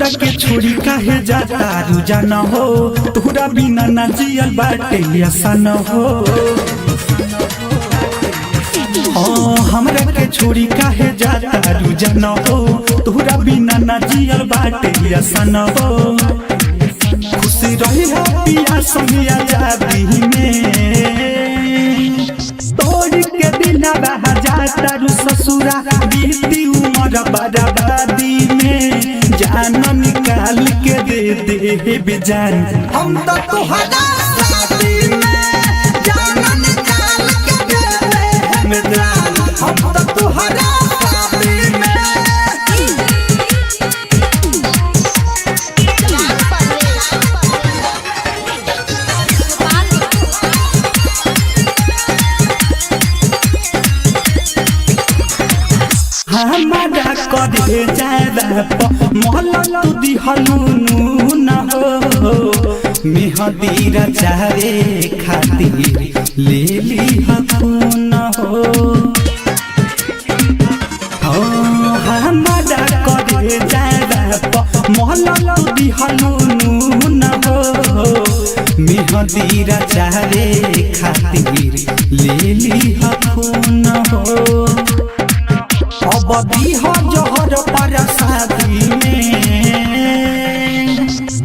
हमरा के छोड़ी काहे जाता रुजाना हो तोहरा बिना ना जियल बाटे आसान हो हमरा के छोड़ी काहे जाता रुजाना हो तोहरा बिना ना जियल बाटे आसान हो खुशी रही पिया संगे आजादी में तोड़ के दिना बहा जाता रु ससुरा बीती उम्र बर्बादी में जान निकाल के दे दे बेजान हम तो तुहरा शादी में जान निकाल के दे दे बेजान हम तो तुहरा शादी में हमारा करे जादा मोहल्ला तू दिहलू न हो मेहदीरा चारे खातिर ले ली हकून हो हमारा करे जादा मोहल्ला तू दिहलू न हो मेहदीरा चारे खातिर ले ली हकून हो अब दीहा जोहर पर शादी में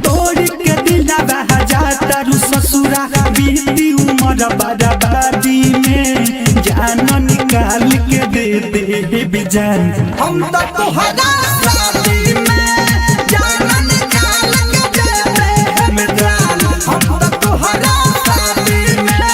तोड़ के दिला बहा जाता रु ससुरा बीती उम्र बर्बादी में जान निकाल के दे दे बेजान हम तो तुहरा शादी में जान निकाल के दे दे बेजान हम तो तुहरा शादी में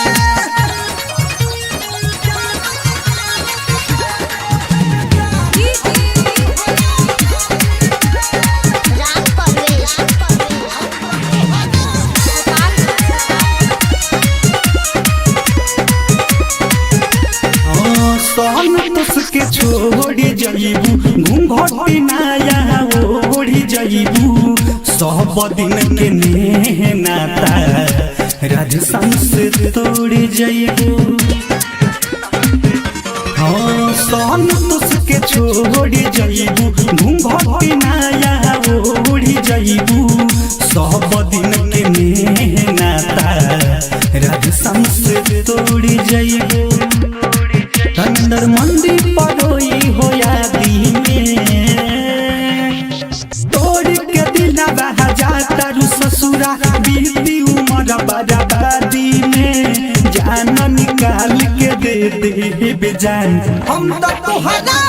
सोन तुसके छोड़ी जाइबू घूंघटी नाया ओढ़ी जाइबू सब दिन के नेह नाता राजस्थान से तोड़ी जाइबू सोन तुसके छोड़ी जाइबू घूंघटी नाया ओढ़ी जाइबू सब दिन के नेह नाता राजस्थान से तोड़ी जाइबू अंदर मंदिर पड़ोई हो यादी में तोड़ के दिला बहा जाता रु ससुरा बीती उम्र बर्बादी में जान निकाल के दे दे बेजान हम तो तुहरा